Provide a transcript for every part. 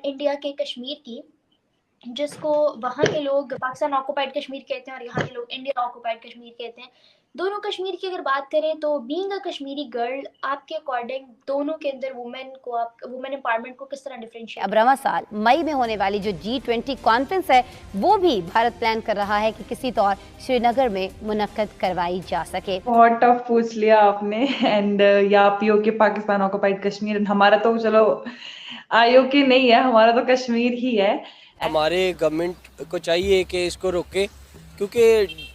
India के कश्मीर की, जिसको वहाँ के लोग पाकिस्तान ऑक्युपाइड कश्मीर कहते हैं और यहाँ के लोग इंडिया ऑक्युपाइड कश्मीर कहते हैं। दोनों कश्मीर की अगर बात करें तो बीइंग अ कश्मीरी गर्ल, आपके अकॉर्डिंग दोनों के अंदर वुमेन एम्पावरमेंट को किस तरह डिफरेंशिएट? अब रवा साल मई में होने वाली जो G20 कॉन्फ्रेंस है वो भी भारत प्लान कर रहा है कि किसी तौर श्रीनगर में मुनक्कद करवाई जा सके। बहुत टफ पूछ लिया आपने। एंड या पीओके पाकिस्तान ऑक्युपाइड कश्मीर, हमारा तो चलो आईओके नहीं है, हमारा तो कश्मीर ही है। हमारे गवर्नमेंट को चाहिए कि इसको रोके, क्योंकि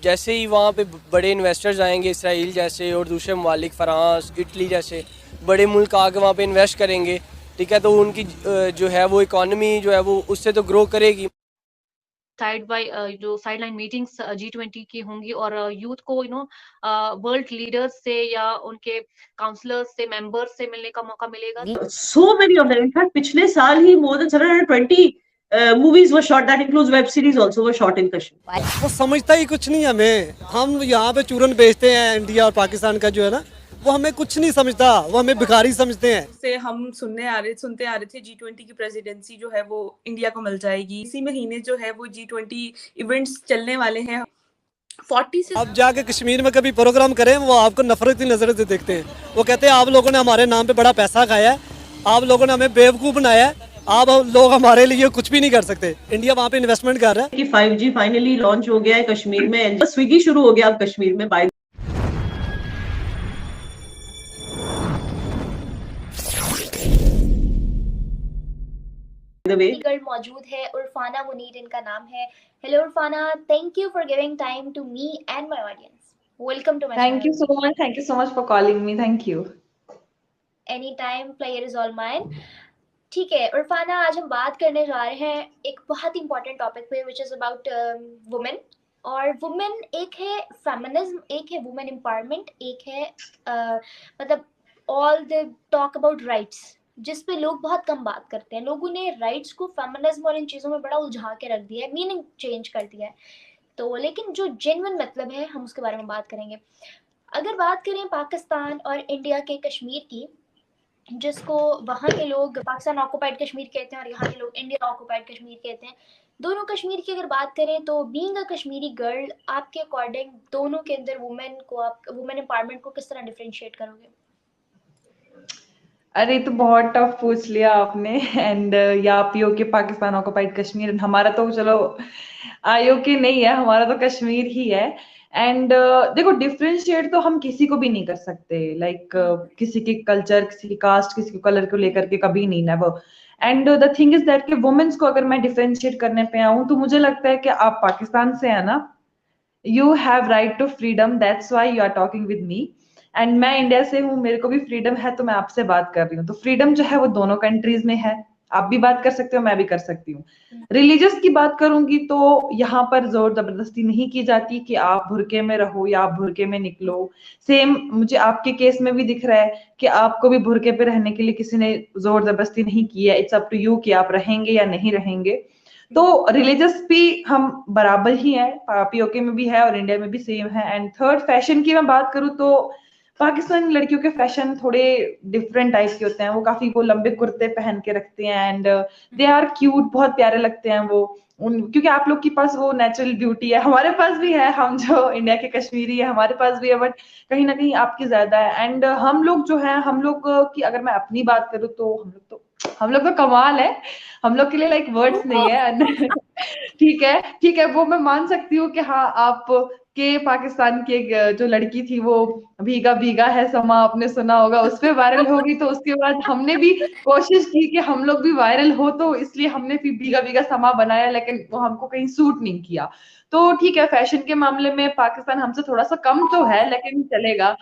जैसे ही वहाँ पे बड़े इन्वेस्टर्स आएंगे, इसराइल जैसे और दूसरे ममालिक, फ्रांस, इटली जैसे बड़े मुल्क आके वहाँ पे इन्वेस्ट करेंगे, ठीक है, तो उनकी जो है वो इकॉनमी जो है वो उससे तो ग्रो करेगी। जो साइडलाइन मीटिंग्स G20 की होंगी और यूथ को वर्ल्ड लीडर्स से या उनके काउंसलर्स से, मेंबर्स से मिलने का मौका मिलेगा। So many of them. In fact, पिछले साल ही more than 720 movies were shot. That includes web series also were shot in Kashmir. वो समझता ही कुछ नहीं हमें। हम यहाँ पे चूरन बेचते हैं, इंडिया और पाकिस्तान का जो है ना, वो हमें कुछ नहीं समझता, वो हमें भिखारी समझते हैं। से हम सुनते आ रहे थे G20 की प्रेसिडेंसी जो है वो इंडिया को मिल जाएगी। इसी महीने जो है वो G20 इवेंट्स चलने वाले हैं। 40 से अब जाके कश्मीर में कभी प्रोग्राम करें, वो आपको नफरत की नजर से देखते हैं। वो कहते हैं आप लोगों ने हमारे नाम पे बड़ा पैसा खाया है, आप लोगों ने हमें बेवकूफ बनाया है, आप लोग हमारे लिए कुछ भी नहीं कर सकते। इंडिया वहाँ पे इन्वेस्टमेंट कर रहा है कि 5G फाइनली लॉन्च हो गया है कश्मीर में। स्विगी शुरू हो गया अब कश्मीर में। बाय द वे गर्ल मौजूद है, उर्फाना मुनीर इनका नाम है। Hello Urfana, thank you for giving time to me and my audience. Welcome to my thank you so much for calling me. Thank you. Any time, pleasure is all mine. ठीक है उर्फाना, आज हम बात करने जा रहे हैं एक बहुत इंपॉर्टेंट टॉपिक पे, विच इज अबाउट वुमेन। और वुमेन एक है फेमिनिज्म, एक है वुमेन एम्पावरमेंट, एक है मतलब all the talk about rights, जिस पे लोग बहुत कम बात करते हैं। लोगों ने राइट्स को फेमिनिज्म और इन चीज़ों में बड़ा उलझा के रख दिया है, मीनिंग चेंज कर दिया है। तो लेकिन जो जेन्युइन मतलब है, हम उसके बारे में बात करेंगे। अगर बात करें पाकिस्तान और इंडिया के कश्मीर की, जिसको वहाँ के लोग पाकिस्तान ऑक्युपाइड कश्मीर कहते हैं और यहाँ के लोग इंडिया ऑक्युपाइड कश्मीर कहते हैं। दोनों कश्मीर की अगर बात करें तो बीइंग अ कश्मीरी गर्ल, आपके अकॉर्डिंग दोनों के अंदर वुमेन एम्पावरमेंट को किस तरह डिफरेंशिएट करोगे? अरे तो बहुत टफ पूछ लिया आपने। एंड या पीओके पाकिस्तान ऑक्युपाइड कश्मीर, हमारा तो चलो आईओके नहीं है, हमारा तो कश्मीर ही है। एंड देखो, डिफरेंशिएट तो हम किसी को भी नहीं कर सकते। किसी के कल्चर, किसी की कास्ट, किसी के कलर को लेकर के कभी नहीं, never. And the thing is that कि वुमेन्स को अगर मैं डिफरेंशिएट करने पे आऊं तो मुझे लगता है कि आप पाकिस्तान से है ना, you have right to freedom, that's why you are talking with me. And मैं इंडिया से हूँ, मेरे को भी फ्रीडम है, तो मैं आपसे बात कर रही हूँ। तो फ्रीडम जो है वो दोनों कंट्रीज में है, आप भी बात कर सकते हो, मैं भी कर सकती हूँ। रिलीजियस की बात करूंगी तो यहाँ पर जोर जबरदस्ती नहीं की जाती कि आप बुरके में रहो या आप बुरके में निकलो। सेम मुझे आपके केस में भी दिख रहा है कि आपको भी बुरके पे रहने के लिए किसी ने जोर जबरदस्ती नहीं की है। इट्स अप टू यू कि आप रहेंगे या नहीं रहेंगे। तो रिलीजियस भी हम बराबर ही है, पीओके में भी है और इंडिया में भी सेम है। एंड थर्ड, फैशन की मैं बात करूँ तो पाकिस्तानी लड़कियों के फैशन थोड़े डिफरेंट टाइप के होते हैं। वो काफी वो लंबे कुर्ते पहन के रखते हैं एंड दे आर क्यूट, बहुत प्यारे लगते हैं वो। क्योंकि आप लोग के पास वो नेचुरल ब्यूटी है, हमारे पास भी है, हम जो इंडिया के कश्मीरी है हमारे पास भी है, बट कहीं ना कहीं आपकी ज्यादा है। एंड हम लोग जो है, हम लोग की अगर मैं अपनी बात करूँ तो हम लोग तो कमाल है। हम लोग के लिए वर्ड्स नहीं है। ठीक है, वो मैं मान सकती हूँ कि हाँ, आप के पाकिस्तान की एक जो लड़की थी वो भीगा भीगा है समा, आपने सुना होगा, उस पे वायरल हो गई। तो उसके बाद हमने भी कोशिश की कि हम लोग भी वायरल हो, तो इसलिए हमने भी भीगा भीगा समा बनाया, लेकिन वो हमको कहीं सूट नहीं किया। तो ठीक है, फैशन के मामले में पाकिस्तान हमसे थोड़ा सा कम तो है, लेकिन चलेगा।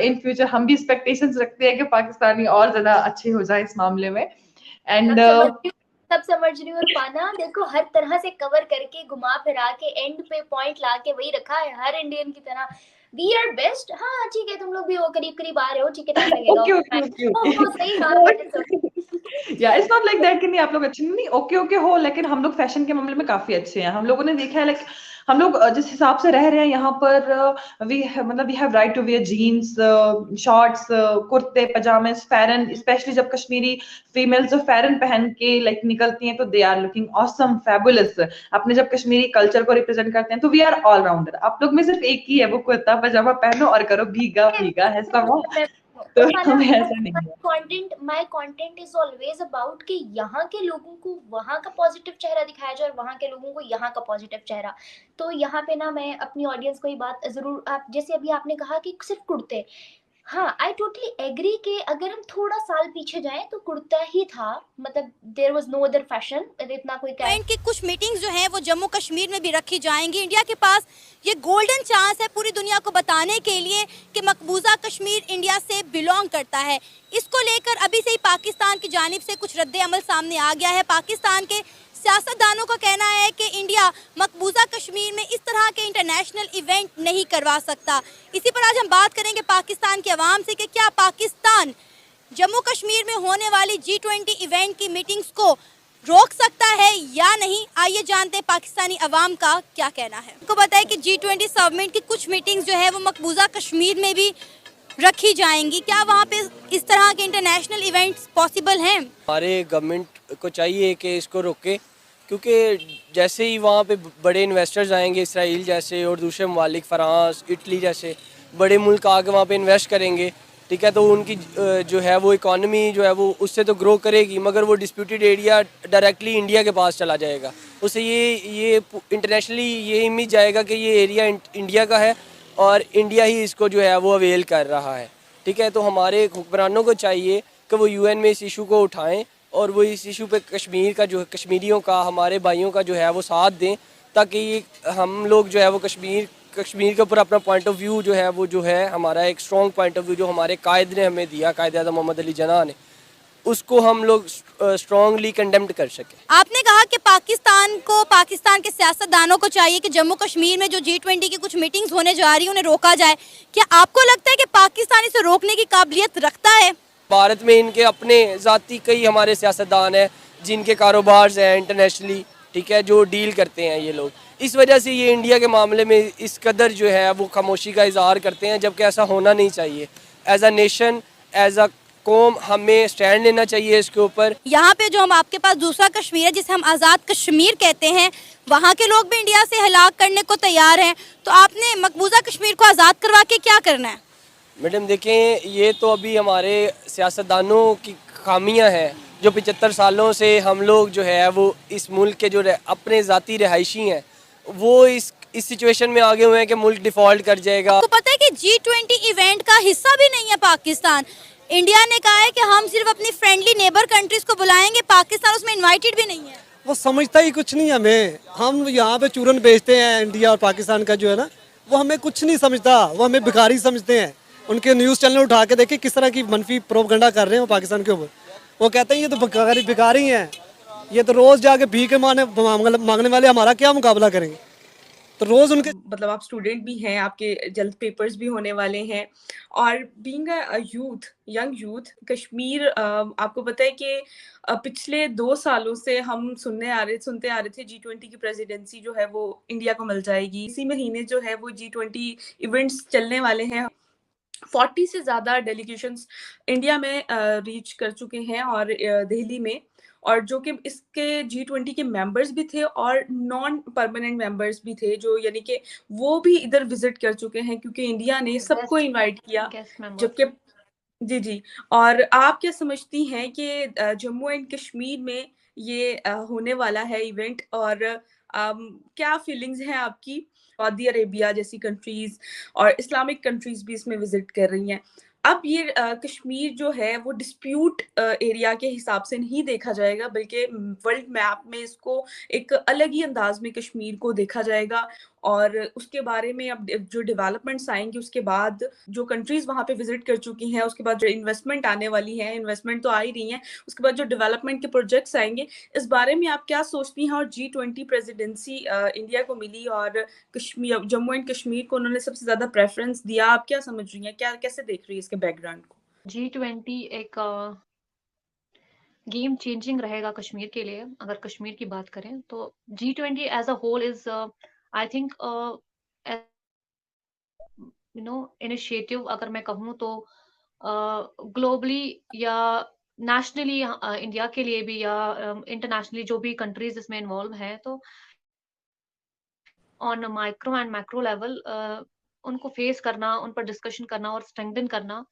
इन फ्यूचर हम भी एक्सपेक्टेशंस रखते हैं कि पाकिस्तानी और ज्यादा अच्छे हो जाए इस मामले में। एंड सब समझ रही हूँ उर्फाना, देखो हर तरह से कवर करके घुमा फिरा के एंड पे पॉइंट ला के वही रखा है, हर इंडियन की तरह। We are best. हाँ ठीक है, तुम लोग भी हो, करीब करीब आ रहे हो, ठीक है, टाइम लगेगा। ओके सही बात। या इट्स नॉट लाइक दैट कि नहीं आप लोग अच्छे नहीं, ओके ओके हो, लेकिन हम लोग फैशन के मामले में काफी अच्छे हैं। हम लोगों ने देखा है लाइक हम लोग जिस हिसाब से रह रहे हैं यहाँ पर, we have right to wear jeans, shorts, कुर्ते पजामे, फेरन, स्पेशली जब कश्मीरी फीमेल्स जो फेरन पहन के लाइक निकलती हैं तो they are looking awesome fabulous. अपने जब कश्मीरी कल्चर को रिप्रेजेंट करते हैं तो वी आर ऑल राउंडर। आप लोग में सिर्फ एक ही है, वो कुर्ता पजामा पहनो और करो भीगा भीगा है सब, तो हमें ऐसा नहीं है। My content is always about कि यहाँ के लोगों को वहाँ का पॉजिटिव चेहरा दिखाया जाए और वहाँ के लोगों को यहाँ का पॉजिटिव चेहरा। तो यहाँ पे ना मैं अपनी ऑडियंस को ये बात जरूर, आप जैसे अभी आपने कहा कि सिर्फ कुर्ते, हाँ आई टोटली एग्री कि अगर हम थोड़ा साल पीछे जाएं तो कुर्ता ही था, मतलब there was no other fashion, इतना कोई की कुछ मीटिंग्स जो हैं वो जम्मू कश्मीर में भी रखी जाएंगी। इंडिया के पास ये गोल्डन चांस है पूरी दुनिया को बताने के लिए कि मकबूजा कश्मीर इंडिया से बिलोंग करता है। इसको लेकर अभी से ही पाकिस्तान की जानिब से कुछ रद्द अमल सामने आ गया है। पाकिस्तान के सियासतदानों का कहना है कि इंडिया मकबूजा कश्मीर में इस तरह के इंटरनेशनल इवेंट नहीं करवा सकता। इसी पर आज हम बात करेंगे पाकिस्तान के अवाम से कि क्या पाकिस्तान जम्मू कश्मीर में होने वाली G20 इवेंट की मीटिंग्स को रोक सकता है या नहीं। आइए जानते हैं पाकिस्तानी अवाम का क्या कहना है। आपको बताया कि G20 समिट की कुछ मीटिंग्स जो है वो मकबूजा कश्मीर में भी रखी जाएंगी। क्या वहाँ पे इस तरह के इंटरनेशनल इवेंट्स पॉसिबल हैं? हमारे गवर्नमेंट को चाहिए कि इसको रोके, क्योंकि जैसे ही वहाँ पे बड़े इन्वेस्टर्स आएंगे, इसराइल जैसे और दूसरे ममालिक, फ्रांस, इटली जैसे बड़े मुल्क आके वहाँ पे इन्वेस्ट करेंगे, ठीक है, तो उनकी जो है वो इकॉनमी जो है वो उससे तो ग्रो करेगी, मगर वो डिस्प्यूटेड एरिया डायरेक्टली इंडिया के पास चला जाएगा। उससे ये इंटरनेशनली ये इमेज जाएगा कि ये एरिया इंडिया का है और इंडिया ही इसको जो है वो अवेल कर रहा है, ठीक है। तो हमारे हुक्मरानों को चाहिए कि वो UN में इस इशू को उठाएं और वो इस इशू पे कश्मीर का जो है, कश्मीरियों का, हमारे भाइयों का जो है वो साथ दें, ताकि हम लोग जो है वो कश्मीर के ऊपर अपना पॉइंट ऑफ व्यू जो है वो जो है हमारा एक स्ट्रॉन्ग पॉइंट ऑफ व्यू जो हमारे कायद ने हमें दिया, कायद आज़म मोहम्मद अली जिन्ना ने, उसको हम लोग स्ट्रॉन्गली कंडेम्ड कर सकें। आपने कहा कि पाकिस्तान के सियासतदानों को चाहिए कि जम्मू कश्मीर में जो G20 की कुछ मीटिंग्स होने जा रही है उन्हें रोका जाए। क्या आपको लगता है कि पाकिस्तान इसे रोकने की काबिलियत रखता है? भारत में इनके अपने ज़ाती कई हमारे सियासतदान हैं जिनके कारोबार हैं इंटरनेशनली, ठीक है, जो डील करते हैं ये लोग। इस वजह से ये इंडिया के मामले में इस कदर जो है वो खामोशी का इजहार करते हैं, जबकि ऐसा होना नहीं चाहिए। As a nation, as a कौम हमें स्टैंड लेना चाहिए इसके ऊपर। यहाँ पे जो हम आपके पास दूसरा कश्मीर है जिसे हम आज़ाद कश्मीर कहते हैं, वहाँ के लोग भी इंडिया से हलाक करने को तैयार हैं, तो आपने मकबूजा कश्मीर को आज़ाद करवा के क्या करना है? मैडम देखें, ये तो अभी हमारे सियासतदानों की खामियां हैं जो 75 सालों से हम लोग जो है वो इस मुल्क के जो अपने ज़ाती रिहायशी हैं वो इस सिचुएशन में आगे हुए हैं कि मुल्क डिफ़ॉल्ट कर जाएगा। आपको पता है कि G20 इवेंट का हिस्सा भी नहीं है पाकिस्तान। इंडिया ने कहा है कि हम सिर्फ अपनी फ्रेंडली नेबर कंट्रीज को बुलाएंगे, पाकिस्तान उसमें इन्वाइटेड भी नहीं है। वो समझता ही कुछ नहीं हमें। हम यहाँ पे चूरन बेचते हैं, इंडिया और पाकिस्तान का जो है ना, वो हमें कुछ नहीं समझता, वो हमें भिखारी समझते हैं। उनके न्यूज़ चैनल उठा के देखे किस तरह की मनफी प्रोपगंडा कर रहे हैं वो पाकिस्तान के ऊपर। वो कहते हैं ये तो भिखारी हैं, ये तो रोज़ जाके भीख मांगने वाले हमारा क्या मुकाबला करेंगे। तो रोज उनके मतलब आप स्टूडेंट भी हैं, आपके जल्द पेपर्स भी होने वाले हैं, और being a young youth Kashmir, आपको पता है कि पिछले 2 सालों से हम सुनते आ रहे थे G20 की प्रेसिडेंसी जो है वो इंडिया को मिल जाएगी। इसी महीने जो है वो G20 इवेंट्स चलने वाले हैं। 40 से ज़्यादा डेलीगेशंस इंडिया में रीच कर चुके हैं और दिल्ली में, और जो कि इसके G20 के मेंबर्स भी थे और नॉन परमानेंट मेंबर्स भी थे, जो यानी कि वो भी इधर विजिट कर चुके हैं क्योंकि इंडिया ने सबको इनवाइट किया। जबकि जी, और आप क्या समझती हैं कि जम्मू एंड कश्मीर में ये होने वाला है इवेंट, और क्या फीलिंग्स हैं आपकी? सऊदी अरेबिया जैसी कंट्रीज और इस्लामिक कंट्रीज भी इसमें विजिट कर रही हैं। अब ये कश्मीर जो है वो डिस्प्यूट एरिया के हिसाब से नहीं देखा जाएगा, बल्कि वर्ल्ड मैप में इसको एक अलग ही अंदाज में कश्मीर को देखा जाएगा, और उसके बारे में अब जो डेवलपमेंट्स आएंगे, उसके बाद जो कंट्रीज वहाँ पे विजिट कर चुकी हैं, उसके बाद जो इन्वेस्टमेंट आने वाली है, इन्वेस्टमेंट तो आ ही रही है, उसके बाद जो डेवलपमेंट के प्रोजेक्ट्स आएंगे, इस बारे में आप क्या सोचती हैं? और G20 प्रेसिडेंसी इंडिया को मिली और कश्मीर, जम्मू एंड कश्मीर को उन्होंने सबसे ज्यादा प्रेफरेंस दिया, आप क्या समझ रही हैं, क्या कैसे देख रही है इसके बैकग्राउंड को? G20 एक गेम चेंजिंग रहेगा कश्मीर के लिए। अगर कश्मीर की बात करें तो G20 as a whole is I think initiative, अगर मैं कहूँ तो ग्लोबली या नेशनली इंडिया के लिए भी या इंटरनेशनली जो भी कंट्रीज इसमें इन्वॉल्व हैं, तो on micro and macro level उनको फेस करना, उन पर डिस्कशन करना और स्ट्रेंथन करना,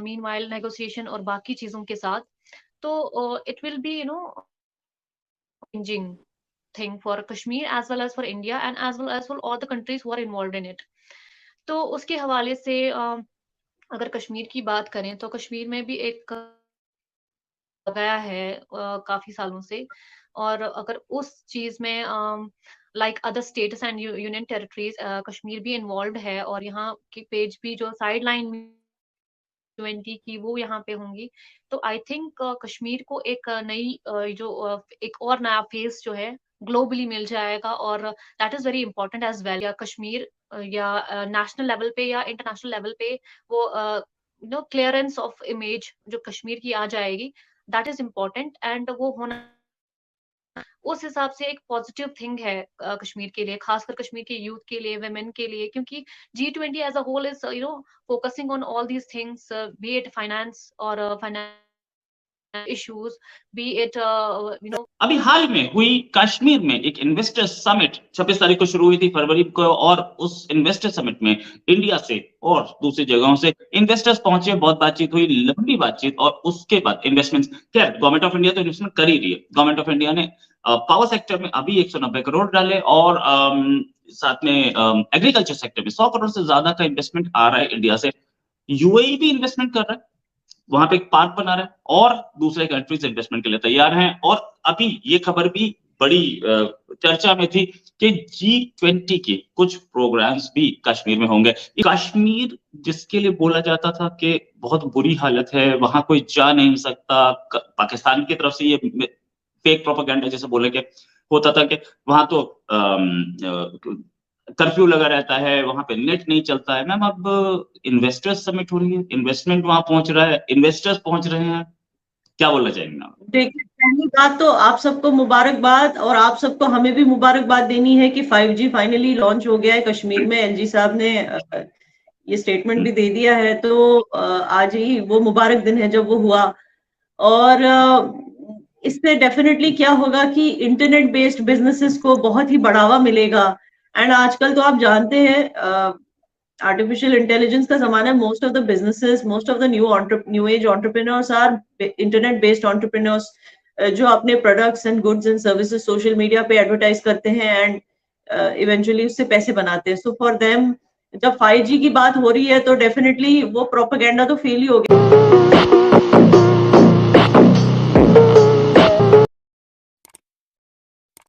मीनवाइल नेगोशिएशन और बाकी चीजों के साथ, तो it will be changing thing for Kashmir as well as for India and as well as for all the countries who are involved in it. तो उसके हवाले से अगर कश्मीर की बात करें तो कश्मीर में भी एक गया है काफी सालों से, और अगर उस चीज में like other states and union territories Kashmir भी इन्वॉल्व है, और यहाँ की पेज भी जो साइड लाइन 20 की वो यहाँ पे होंगी, तो आई थिंक कश्मीर को एक नई जो एक और नया फेस जो है ग्लोबली मिल जाएगा, और that is very important as well. या कश्मीर या नेशनल लेवल पे या इंटरनेशनल लेवल पे वो क्लियरेंस ऑफ इमेज जो कश्मीर की आ जाएगी, दैट इज इम्पोर्टेंट, एंड वो होना उस हिसाब से एक पॉजिटिव थिंग है कश्मीर के लिए, खासकर कश्मीर के यूथ के लिए, वुमेन के लिए, क्योंकि G20 as a whole is focusing on all these things, be it finance और फाइनेंस issues, be it अभी हाल में हुई कश्मीर में एक इन्वेस्टर समिट 26 तारीख को शुरू हुई थी फरवरी को, और उस इन्वेस्टर समिट में इंडिया से और दूसरी जगहों से इन्वेस्टर्स पहुंचे, बहुत बातचीत हुई, लंबी बातचीत, और उसके बाद इन्वेस्टमेंट्स, खैर गवर्नमेंट ऑफ इंडिया तो इन्वेस्टमेंट कर ही रही है। गवर्नमेंट ऑफ इंडिया ने पावर सेक्टर में अभी 190 करोड़ डाले, और साथ में एग्रीकल्चर सेक्टर में 100 करोड़ से ज्यादा का इन्वेस्टमेंट आ रहा है इंडिया से। यूएई भी इन्वेस्टमेंट कर रहा है, वहां पे एक पार्क बना रहा है, और दूसरे कंट्रीज इन्वेस्टमेंट के लिए तैयार हैं। और अभी ये खबर भी बड़ी चर्चा में थी कि G20 के कुछ प्रोग्राम्स भी कश्मीर में होंगे। कश्मीर जिसके लिए बोला जाता था कि बहुत बुरी हालत है, वहां कोई जा नहीं सकता, पाकिस्तान की तरफ से ये फेक प्रोपेगेंडा जैसे बोले के होता था कि वहां तो कर्फ्यू लगा रहता है, वहां पे नेट नहीं चलता है। मैम अब इन्वेस्टर्स समिट हो रही है, इन्वेस्टमेंट वहां पहुंच रहा है, इन्वेस्टर्स पहुंच रहे हैं, क्या बोलना चाहेंगे आप? देखिए, पहली बात तो आप सबको मुबारकबाद, और आप सबको हमें भी मुबारकबाद देनी है कि 5G फाइनली लॉन्च हो गया है कश्मीर में। एलजी साहब ने ये स्टेटमेंट भी दे दिया है, तो आज ही वो मुबारक दिन है जब वो हुआ। और इससे डेफिनेटली क्या होगा कि इंटरनेट बेस्ड बिजनेसेस को बहुत ही बढ़ावा मिलेगा। एंड आजकल तो आप जानते हैं आर्टिफिशियल इंटेलिजेंस का जमाना है। Most of the businesses, most of the new age entrepreneurs are internet based entrepreneurs, जो अपने products and goods and services social media पे एडवर्टाइज करते हैं एंड इवेंचुअली उससे पैसे बनाते हैं। सो फॉर देम जब 5G की बात हो रही है तो डेफिनेटली वो प्रोपेगेंडा तो फेल ही हो गया।